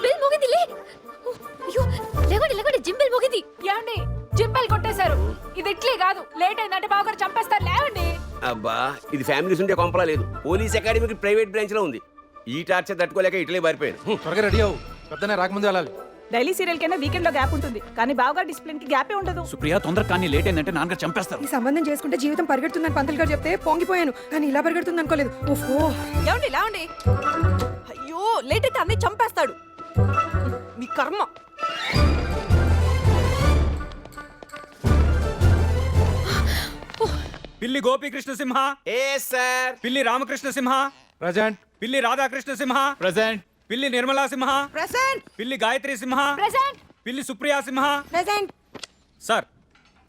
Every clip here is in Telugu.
బెల్ మోగింది లే. అయ్యో లేవండి లేవండి, జిమ్ బెల్ మోగింది. ఏమండి జిమ్ బెల్ కొట్టేశారు. ఇది ఇట్లే కాదు, లేట్ అయిందంటే బావగారు చంపేస్తారు. లేవండి. అబ్బా ఇది ఫ్యామిలీస్ ఉండే కొంపలా లేదు, పోలీస్ అకాడమీకి ప్రైవేట్ బ్రాంచ్ లో ఉంది. ఈ టార్చర్ తట్టుకోలేక ఇట్లే పారిపోయాను. త్వరగా రెడీ అవ్వు, పెద్దనే రాకముందే వెళ్ళాలి. డైలీ సీరియల్ కైనా వీకెండ్ లో గ్యాప్ ఉంటుంది, కానీ బావగారు డిసిప్లిన్ కి గ్యాపే ఉండదు. సుప్రియ తొందర కానీ లేట్ అయిందంటే నాన్నగారు చంపేస్తారు. ఈ సంబంధం చేసుకుంటే జీవితం పరిగెడుతుందని పంతులు గారు చెప్తే పొంగిపోయాను, కానీ ఇలా పరిగెడుతుంది అనుకోలేదు. ఓహో లేవండి లేవండి. అయ్యో లేట్ అయితే అన్నీ చంపేస్తాడు. మీ కర్మ. పిల్లి గోపీకృష్ణ సింహ, ఏ సార్ పిల్లి రామకృష్ణ సింహ, ప్రజెంట్. పిల్లి రాధాకృష్ణ సింహ, ప్రజెంట్. పిల్లి నిర్మలా సింహ, ప్రెసెంట్ పిల్లి Gayatri Simha, present. Pilli Supriya Simha. Present. Sir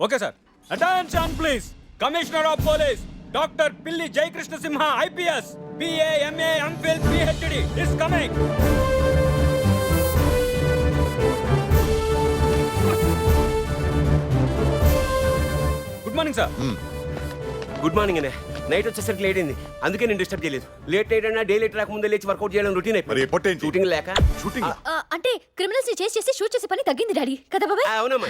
okay sir. Attention please. Commissioner of police doctor Pilli Jayakrishna Simha IPS PA MA MPhil PhD is coming. Good morning sir. Good morning అనే. నైట్ వచ్చేసరికి లేట్ అయింది, అందుకే నేను డిస్టర్బ్ చేయలేదు. లేట్ నైట్ అయినా డే లేట్ రాకముందే లేచి వర్కౌట్ చేయడం రొటీన్ మరి ఎప్పటి నుంచి? షూటింగ్ లేక. షూటింగ్ అంటే క్రిమినల్స్ ని చేసి చేసి షూట్ చేసే పని తగ్గింది డాడీ కదా బాబాయ్. అవునమ్మా.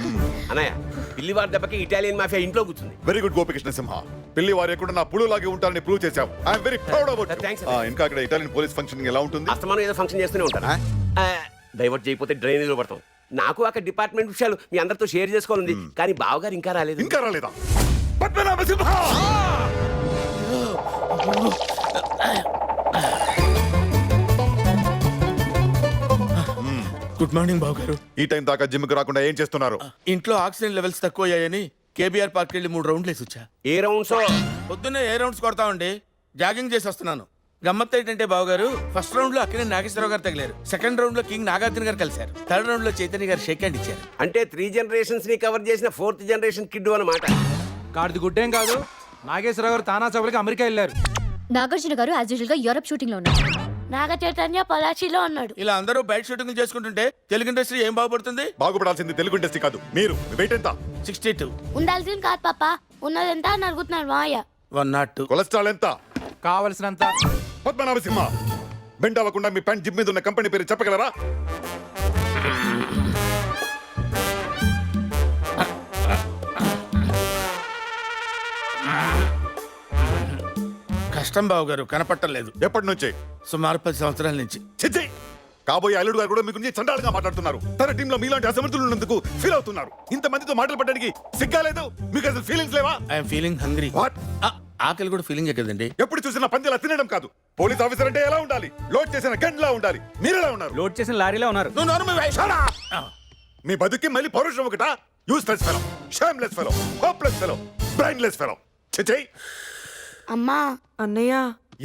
అన్నయ్య పిల్లి వారి దెబ్బకి ఇటాలియన్ మాఫియా ఇంట్లో కూర్చుంది. వెరీ గుడ్ గోపికృష్ణ సింహ. పిల్లి వారి కూడా నా పులు లాగే ఉంటారని ప్రూవ్ చేశావు. I'm very proud about. Thanks, ఇంకా అక్కడ ఇటాలియన్ పోలీస్ ఫంక్షన్ ఎలా ఉంటుంది? అస్తమానం ఏదో ఫంక్షన్ చేస్తూనే ఉంటాను. డైవర్ట్ చేయకపోతే డ్రైనేజ్ లో పడతాం. నాకు అక్కడ డిపార్ట్మెంట్ విషయాలు మీ అందరితో షేర్ చేసుకోవాలంది, కానీ బావగారు ఇంకా రాలేదు. ఇంకా రాలేదా? పద్మనాభ సింహ. గుడ్ మార్నింగ్ బాబు గారు. ఈ టైం దాకా జిమ్ కి రాకుండా ఏం చేస్తున్నారు? ఇంట్లో ఆక్సిజన్ లెవెల్స్ తక్కువ అయ్యాయని కేబీఆర్ పార్క్ వెళ్ళి 3 రౌండ్లు వేసి వచ్చా. ఏ రౌండ్స్? పొద్దున్నే ఏ రౌండ్స్ కొడతామండి, జాగింగ్ చేసి వస్తున్నాను. గమ్మత్ ఏంటంటే బాబు గారు, ఫస్ట్ రౌండ్ లో అక్కినే నాగేశ్వరరావు గారు తగిలారు, సెకండ్ రౌండ్ లో కింగ్ నాగార్జున గారు కలిశారు, థర్డ్ రౌండ్ లో చైతన్య గారు షేక్ హ్యాండ్ ఇచ్చారు. అంటే 3 generations ని కవర్ చేసిన 4th generation కిడ్ అన్నమాట. గాడిది గుడ్డేం కాదు, నాగేశ్వరరావు గారు తానా సభలకి అమెరికా వెళ్ళారు. నాగార్జున గారు యాజ్ యూజువల్ గా యూరప్ షూటింగ్ లో ఉన్నారు. నాగ చైతన్య పలాచిలో ఉన్నాడు. ఇలా అందరూ బయట షూటింగ్ చేసుకుంటుంటే తెలుగు ఇండస్ట్రీ ఏం బాగుపడుతుంది? బాగుపడాల్సింది తెలుగు ఇండస్ట్రీ కాదు, మీరు. వెయిట్ ఎంత? 62. ఉండాల్సింది కాదు పాప, ఉన్నది ఎంత అని అడుగుతున్నాడు మాయ. 102. కొలెస్ట్రాల్ ఎంత? కావలసినంత. పద్మనాభ సింహ, బెండ్ అవ్వకుండా మీ ప్యాంట్ జిమ్ మీద ఉన్న కంపెనీ పేరు చెప్పగలరా? కష్టం బాబు గారు, కనపట్టలేదు. ఎప్పటి నుంచి? సుమారు 10 సంవత్సరాల నుంచి. చిచ్చి, కాబోయే అల్లుడు గారు కూడా మీ గురించి చండాలుగా మాట్లాడుతున్నారు. తన టీంలో మీలాంటి అసమర్థులు ఉన్నందుకు ఫీల్ అవుతున్నారు. ఇంతమందితో మాటలు పడడానికి సిగ్గాలేదు? మీకు అసలు ఫీలింగ్స్ లేవా? I'm feeling hungry. వాట్? ఆకలి కూడా ఫీలింగ్ కదండి. ఎప్పుడు చూసినా పందిలా తినడం కాదు. పోలీస్ ఆఫీసర్ అంటే ఎలా ఉండాలి? లోడ్ చేసిన గన్లా ఉండాలి. మీరెలా ఉన్నారు? లోడ్ చేసిన లారీలో ఉన్నారు. నువ్వు నోరు మూయ్. Shut up! మీ బతుకి మళ్ళీ పౌరుషం ఒకటా? Useless fellow, shameless fellow, hopeless fellow, brainless fellow. చిచ్చి. అమ్మా అన్నయ్య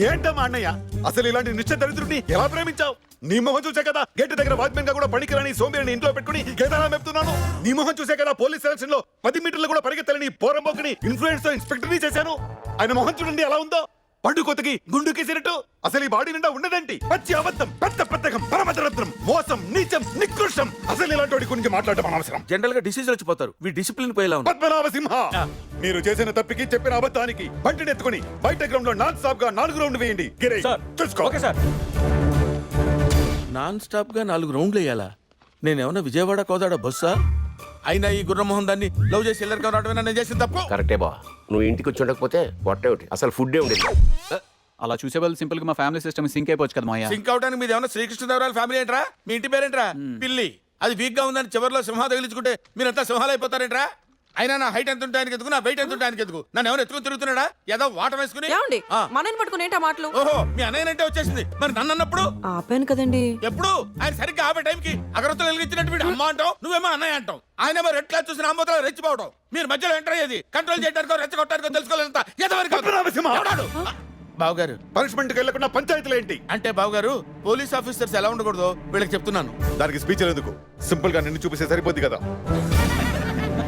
ఏంటమ్మా అన్నయ్య, అసలు ఇలాంటి నిశ్చయ దరిద్రుడిని ఎలా ప్రేమించావు? నీ మొహం చూసే కదా గేట్ దగ్గర వాచ్మెన్ గా కూడా పనికిరాని సోంబేరిని ఇంట్లో పెట్టుకుని గేదెలా మెప్తున్నాను. నీ మొహం చూసే కదా పోలీస్ సెలక్షన్ లో 10 మీటర్లు కూడా పరిగెత్తలేని పోరంబోకుని ఇన్ఫ్లుయెన్స్ తో ఇన్స్పెక్టర్ ని చేశాను. ఆయన మొహం చూడండి ఎలా ఉందో, పండు కొత్తకి గుండు కేసినట్టు. అసలు ఈ బాడీ నిండా ఉండదండి పచ్చి అబద్ధం, పెద్ద పద్ధకం, పరమదరిద్రం, మోసం, నీచం, నికృష్టం. అసలు ఇలాంటి వాడి గురించి మాట్లాడటం అనవసరం. జనరల్ గా డిసీజ్ వచ్చిపోతారు, వీ డిసిప్లిన్ పోయేలా ఉంది. పద్మనాభ సింహ, మీరు చేసిన తప్పికి చెప్పిన అబద్ధానికి బంటిని ఎత్తుకుని బయట గ్రౌండ్ లో నాన్ స్టాప్ గా 4 రౌండ్లు వేయండి. గిరే, చూసుకో. Okay sir. నాన్ స్టాప్ గా 4 రౌండ్లు వేయాలా? నేనేమన్నా విజయవాడ కోదాడ బస్సా? అయినా ఈ గుర్రమోహన్ దాన్ని లవ్ చేసి ఎల్లరికీ రావడమేనా నేను చేసిన తప్పు? కరెక్టే బా, నువ్వు ఇంటికి వచ్చి ఉండకపోతే పొట్టే ఒకటి అసలు ఫుడ్డే ఉండేది. అలా చూసే వాళ్ళు సింపుల్ గా మా ఫ్యామిలీ సిస్టమ్ సింక్ అయిపోవచ్చు కదా మాయా. సింక్ అవడానికి మీది ఏమన్నా శ్రీకృష్ణదేవరాయల ఫ్యామిలీ ఏంట్రా? మీ ఇంటి పేరేంట్రా? పిల్లి. అది వీక్ గా ఉందని చివరిలో సింహ తగిలించుకుంటే మీరంతా సింహాలు అయిపోతారేంట్రా? అయినా నా హైట్ ఎంత ఉంటాయనికి ఎదుగు, నా వెయిట్ ఎంత ఉంటాయనికి ఎదుగు. నన్ను ఎవరు ఎత్తుకుని తిరుగుతున్నాడా? ఏదో వాటర్ వేసుకుని. ఏమండి మనని పట్టుకుని ఏంటా మాటలు? ఓహో, మీ అన్నయ్యనంటే వచ్చేసింది. మరి నన్ను అన్నప్పుడు ఆపాను కదండి. ఎప్పుడు ఆయన సరిగ్గా ఆపే టైంకి అగరత్తులు వెలిగించినట్టు వీడు అమ్మ అంటావు, నువ్వేమో అన్నయ్య అంటావు. ఆయన మరి రెడ్ క్లాస్ చూసిన అమ్మతో రెచ్చిపోవడం. మీరు మధ్యలో ఎంటర్ అయ్యేది కంట్రోల్ చేయడానికో రెచ్చగొట్టడానికో తెలుసుకోలేంత బావగారు. పనిష్మెంట్ కి వెళ్ళకుండా పంచాయతీలు ఏంటి? అంటే బావగారు, పోలీస్ ఆఫీసర్స్ ఎలా ఉండకూడదో వీళ్ళకి చెప్తున్నాను. దానికి స్పీచ్ ఎందుకు? సింపుల్ గా నిన్ను చూపిస్తే సరిపోద్ది కదా.